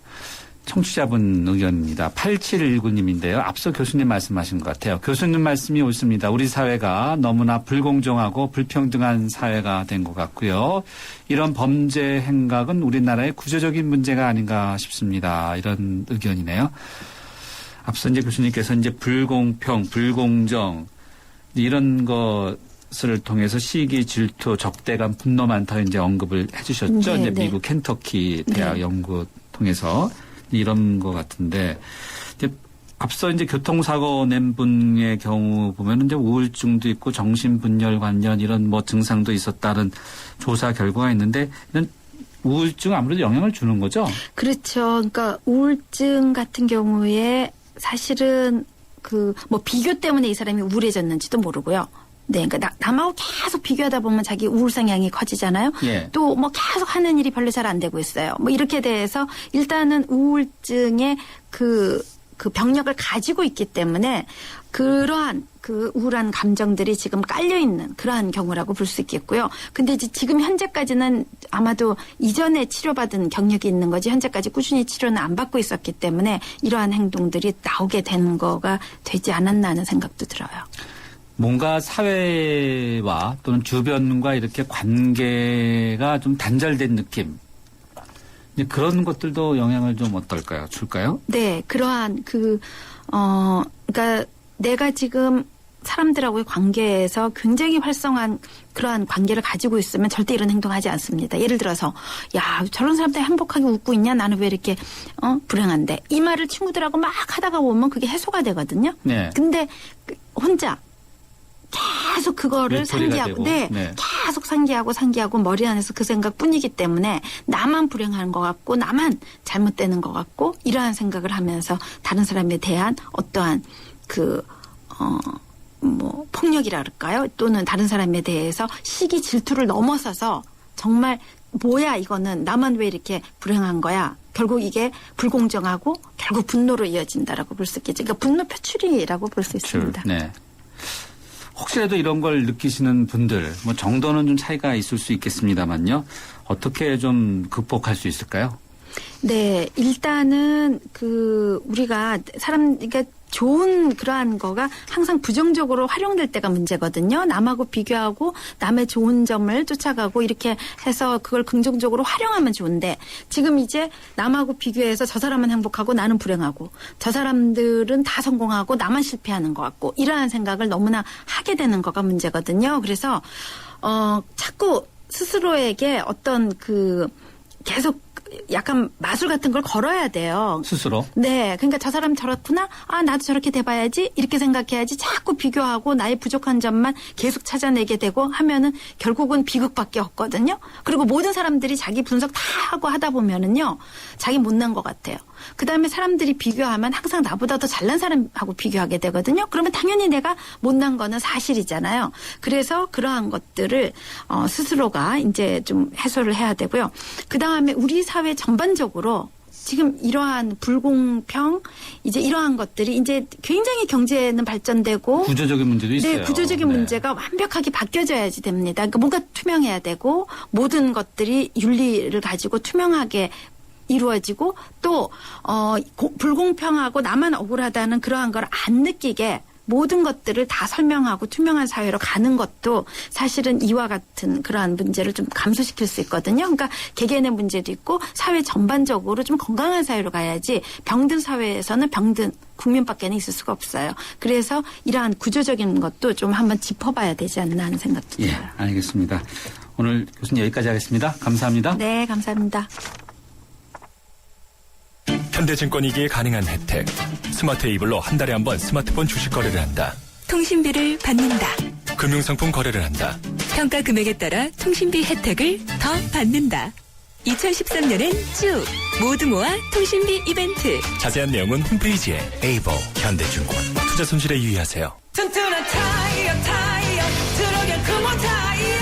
청취자분 의견입니다. 8719님인데요. 앞서 교수님 말씀하신 것 같아요. 교수님 말씀이 옳습니다. 우리 사회가 너무나 불공정하고 불평등한 사회가 된 것 같고요. 이런 범죄 행각은 우리나라의 구조적인 문제가 아닌가 싶습니다. 이런 의견이네요. 앞서 이제 교수님께서 이제 불공평, 불공정 이런 것을 통해서 시기, 질투, 적대감, 분노 많다 이제 언급을 해주셨죠. 네, 이제 네. 미국 켄터키 대학 네. 연구 통해서 이런 것 같은데 이제 앞서 이제 교통사고 낸 분의 경우 보면 이제 우울증도 있고 정신분열 관련 이런 뭐 증상도 있었다는 조사 결과가 있는데 이런 우울증 아무래도 영향을 주는 거죠? 그렇죠. 그러니까 우울증 같은 경우에 사실은 그 뭐 비교 때문에 이 사람이 우울해졌는지도 모르고요. 네, 그러니까 남하고 계속 비교하다 보면 자기 우울 성향이 커지잖아요. 예. 또 뭐 계속 하는 일이 별로 잘 안 되고 있어요. 뭐 이렇게 돼서 일단은 우울증의 그 병력을 가지고 있기 때문에 그러한 그 우울한 감정들이 지금 깔려 있는 그러한 경우라고 볼 수 있겠고요. 근데 이제 지금 현재까지는 아마도 이전에 치료받은 경력이 있는 거지 현재까지 꾸준히 치료는 안 받고 있었기 때문에 이러한 행동들이 나오게 되는 거가 되지 않았나 하는 생각도 들어요. 뭔가 사회와 또는 주변과 이렇게 관계가 좀 단절된 느낌. 이제 그런 것들도 영향을 좀 어떨까요? 줄까요? 네, 그러한 그러니까 내가 지금 사람들하고의 관계에서 굉장히 활성한 그러한 관계를 가지고 있으면 절대 이런 행동하지 않습니다. 예를 들어서 야 저런 사람들 행복하게 웃고 있냐 나는 왜 이렇게 불행한데 이 말을 친구들하고 막 하다가 보면 그게 해소가 되거든요. 네. 근데 혼자 계속 그거를 상기하고 네. 계속 상기하고 머리 안에서 그 생각뿐이기 때문에 나만 불행한 것 같고 나만 잘못되는 것 같고 이러한 생각을 하면서 다른 사람에 대한 어떠한 뭐 폭력이라 그럴까요? 또는 다른 사람에 대해서 시기 질투를 넘어서서 정말 뭐야 이거는 나만 왜 이렇게 불행한 거야? 결국 이게 불공정하고 결국 분노로 이어진다라고 볼 수 있겠죠. 그러니까 분노 표출이라고 볼 수 있습니다. 네. 혹시라도 이런 걸 느끼시는 분들, 뭐 정도는 좀 차이가 있을 수 있겠습니다만요. 어떻게 좀 극복할 수 있을까요? 네, 일단은 우리가 그러니까 좋은 그러한 거가 항상 부정적으로 활용될 때가 문제거든요. 남하고 비교하고 남의 좋은 점을 쫓아가고 이렇게 해서 그걸 긍정적으로 활용하면 좋은데 지금 이제 남하고 비교해서 저 사람은 행복하고 나는 불행하고 저 사람들은 다 성공하고 나만 실패하는 것 같고 이러한 생각을 너무나 하게 되는 거가 문제거든요. 그래서 자꾸 스스로에게 어떤 계속 약간 마술 같은 걸 걸어야 돼요. 스스로? 네. 그러니까 저 사람 저렇구나. 아, 나도 저렇게 돼봐야지. 이렇게 생각해야지. 자꾸 비교하고 나의 부족한 점만 계속 찾아내게 되고 하면은 결국은 비극밖에 없거든요. 그리고 모든 사람들이 자기 분석 다 하고 하다 보면은요. 자기 못난 것 같아요. 그다음에 사람들이 비교하면 항상 나보다 더 잘난 사람하고 비교하게 되거든요. 그러면 당연히 내가 못난 거는 사실이잖아요. 그래서 그러한 것들을 스스로가 이제 좀 해소를 해야 되고요. 그다음에 우리 사회 전반적으로 지금 이러한 불공평 이제 이러한 것들이 이제 굉장히 경제는 발전되고 구조적인 문제도 있어요. 네, 구조적인 문제가 완벽하게 바뀌어져야지 됩니다. 그러니까 뭔가 투명해야 되고 모든 것들이 윤리를 가지고 투명하게 이루어지고 또 불공평하고 나만 억울하다는 그러한 걸 안 느끼게 모든 것들을 다 설명하고 투명한 사회로 가는 것도 사실은 이와 같은 그러한 문제를 좀 감소시킬 수 있거든요. 그러니까 개개인의 문제도 있고 사회 전반적으로 좀 건강한 사회로 가야지 병든 사회에서는 병든 국민밖에는 있을 수가 없어요. 그래서 이러한 구조적인 것도 좀 한번 짚어봐야 되지 않나 하는 생각도 들어요. 예, 알겠습니다. 오늘 교수님 여기까지 하겠습니다. 감사합니다. 네, 감사합니다. 현대증권이기에 가능한 혜택. 스마트 에이블로 한 달에 한 번 스마트폰 주식 거래를 한다. 통신비를 받는다. 금융상품 거래를 한다. 평가 금액에 따라 통신비 혜택을 더 받는다. 2013년엔 쭉 모두 모아 통신비 이벤트. 자세한 내용은 홈페이지에. 에이블 현대증권. 투자 손실에 유의하세요. 튼튼한 타이어 들어간 금호 타이어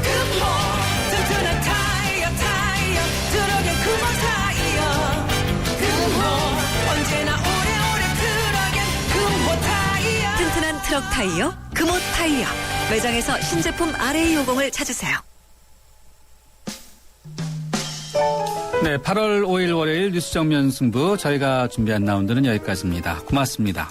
금호 튼튼한 타이어 들어간 금호 타이어 금호 언제나 오래오래 들어간 금호 타이어 튼튼한 트럭 타이어 금호 타이어. 매장에서 신제품 RA50을 찾으세요. 네, 8월 5일 월요일 뉴스 정면 승부 저희가 준비한 라운드는 여기까지입니다. 고맙습니다.